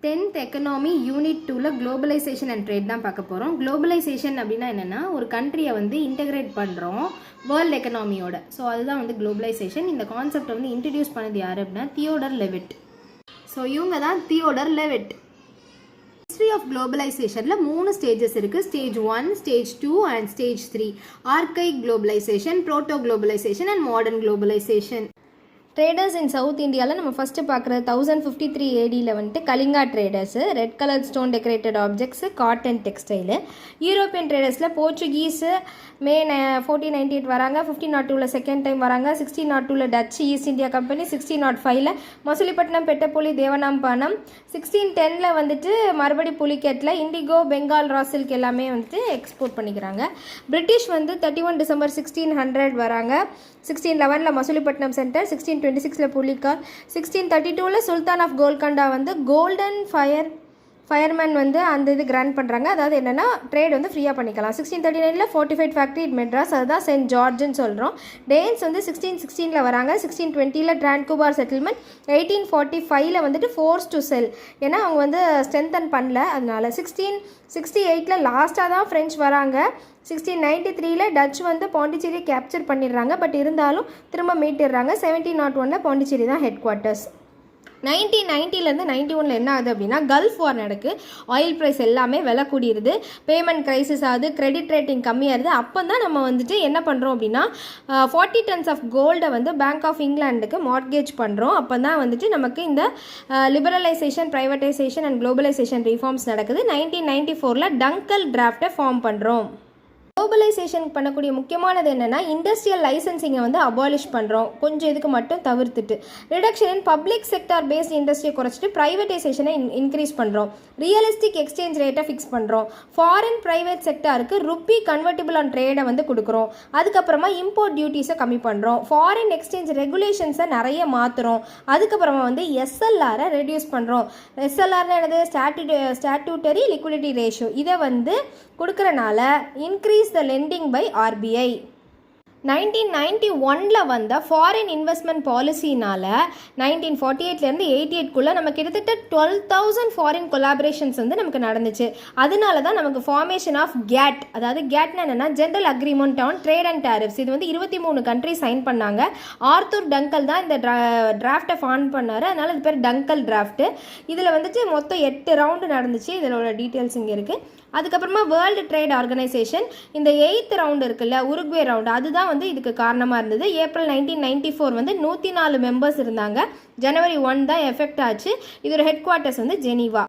10th economy unit 2ல globalisation and trade தான் பார்க்க போகிறோம். குளோபலைசேஷன் அப்படின்னா என்னென்னா, ஒரு கண்ட்ரியை வந்து இன்டெகிரேட் பண்ணுறோம் வேர்ல்டு எக்கனாமியோட. ஸோ அதுதான் வந்து குளோபலைசேஷன். இந்த கான்செப்டை வந்து இன்ட்ரடியூஸ் பண்ணது யார் அப்படின்னா தியோடர் லெவிட். ஸோ இவங்க தான் தியோடர் லெவிட். ஹிஸ்ட்ரி ஆஃப் குளோபலைசேஷனில் 3 ஸ்டேஜஸ் இருக்குது. Stage 1, stage 2 and stage 3. Archaic globalisation, proto globalisation and modern globalisation. Traders in south இந்தியாவில் நம்ம ஃபஸ்ட்டு பார்க்குறது 1053 ADயில் வந்துட்டு Kalinga traders, red colour stone decorated objects, cotton textile. European ட்ரேடர்ஸில் போர்ச்சுகீஸு மே 1498 வராங்க, 1502 செகண்ட் டைம் வராங்க, 1602 Dutch East India Company, 1605 Masulipatnam, Pettapuli, தேவனாம்பனம், 1610 வந்துட்டு மறுபடி புலிக்கெட்டில் இண்டிகோ, பெங்கால் ராசில்க் எல்லாமே வந்துட்டு எக்ஸ்போர்ட் பண்ணிக்கிறாங்க. பிரிட்டிஷ் வந்து 31 டிசம்பர் 1600 வராங்க, 1611 மசுலிப்பட்டினம் சென்டர், 1626 புலிகால், 1632 சுல்தான் ஆஃப் கோல்கண்டா வந்து கோல்டன் ஃபயர்மேன் வந்து அந்த இது கிராண்ட் பண்ணுறாங்க. அதாவது என்னென்னா ட்ரேட் வந்து ஃப்ரீயாக பண்ணிக்கலாம். 1639 ஃபோர்ட்டிஃபைட் ஃபேக்ட்ரி இட் மெட்ராஸ், அதுதான் சென்ட் ஜார்ஜ்னு சொல்கிறோம். டேன்ஸ் வந்து 1616 வராங்க, 1620 ட்ரான்கூபார் செட்டில்மெண்ட், 1845 வந்துட்டு ஃபோர்ஸ் டு செல், ஏன்னா அவங்க வந்து ஸ்ட்ரென்தன் பண்ணல அதனால. 1668 லாஸ்ட்டாக தான் ஃப்ரெஞ்ச் வராங்க. 1693 டச் வந்து பாண்டிச்சேரி கேப்சர் பண்ணிடுறாங்க, பட் இருந்தாலும் திரும்ப மீட்டிடுறாங்க. 1701 பாண்டிச்சேரி தான் ஹெட் குவார்ட்டர்ஸ். 1990 91 என்ன ஆகுது அப்படின்னா கல்ஃப் வார் நடக்கு. ஆயில் ப்ரைஸ் எல்லாமே விலை கூடிடுது, பேமெண்ட் கிரைசிஸ் ஆகுது, கிரெடிட் ரேட்டிங் கம்மியாகுது. அப்போ தான் நம்ம வந்துட்டு என்ன பண்ணுறோம் அப்படின்னா 40 tons ஆஃப் கோல்டை வந்து பேங்க் ஆஃப் இங்கிலாண்டுக்கு மார்ட்கேஜ் பண்ணுறோம். அப்போ தான் வந்துட்டு நமக்கு இந்த liberalisation, privatisation and globalisation reforms நடக்குது. 1994 டங்கல் டிராஃப்டை ஃபார்ம் பண்ணுறோம். குளோபலைசேஷன் பண்ணக்கூடிய முக்கியமானது என்னென்னா இண்டஸ்ட்ரியல் லைசன்சிங்கை வந்து அபாலிஷ் பண்ணுறோம், கொஞ்சம் இதுக்கு மட்டும் தவிர்த்துட்டு. Reduction in public sector based இண்டஸ்ட்ரியை குறைச்சிட்டு ப்ரைவேட்டைசேஷனை இன்க்ரீஸ் பண்ணுறோம். ரியலிஸ்டிக் எக்ஸ்சேஞ்ச் ரேட்டை ஃபிக்ஸ் பண்ணுறோம். ஃபாரின் ப்ரைவேட் செக்டாருக்கு ருப்பி கன்வெர்ட்டிபிள் ஆன் ட்ரேடை வந்து கொடுக்குறோம். அதுக்கப்புறமா இம்போர்ட் டியூட்டிஸை கம்மி பண்ணுறோம். ஃபாரின் எக்ஸ்சேஞ்ச் ரெகுலேஷன்ஸை நிறைய மாற்றுறோம். அதுக்கப்புறமா வந்து SLR-ஐ ரெடியூஸ் பண்ணுறோம். SLR-னா என்னது? Statutory liquidity ratio. இதை வந்து கொடுக்குறனால increase the lending by RBI. 1991 வந்த ஃபாரின் இன்வெஸ்ட்மெண்ட் பாலிசினால் 1948 88 நம்ம கிட்டத்தட்ட 12,000 ஃபாரின் கொலாபரேஷன்ஸ் வந்து நமக்கு நடந்துச்சு. அதனால தான் நமக்கு ஃபார்மேஷன் ஆஃப் GATT, அதாவது GATட்னா என்னென்னா general agreement on trade and tariffs. இது வந்து 23 கண்ட்ரி சைன் பண்ணாங்க. ஆர்த்தர் டங்கல் தான் இந்த டிராஃப்டை ஃபார்ம் பண்ணார், அதனால் இது பேர் டங்கல் டிராஃப்ட்டு. இதில் வந்துட்டு மொத்தம் 8 ரவுண்டு நடந்துச்சு. இதோட டீட்டெயில்ஸ் இங்கே இருக்குது. அதுக்கப்புறமா வேர்ல்டு ட்ரேட் ஆர்கனைசேஷன் இந்த 8th ரவுண்டு இருக்குல்ல, உருக்வே ரவுண்டு, அதுதான் வந்து இதுக்கு காரணமாக இருந்தது. ஏப்ரல் 1994 வந்து 104 மெம்பர்ஸ் இருந்தாங்க. ஜனவரி 1 தான் எஃபெக்ட் ஆச்சு. இதோட ஹெட் குவார்ட்டர்ஸ் வந்து ஜெனீவா.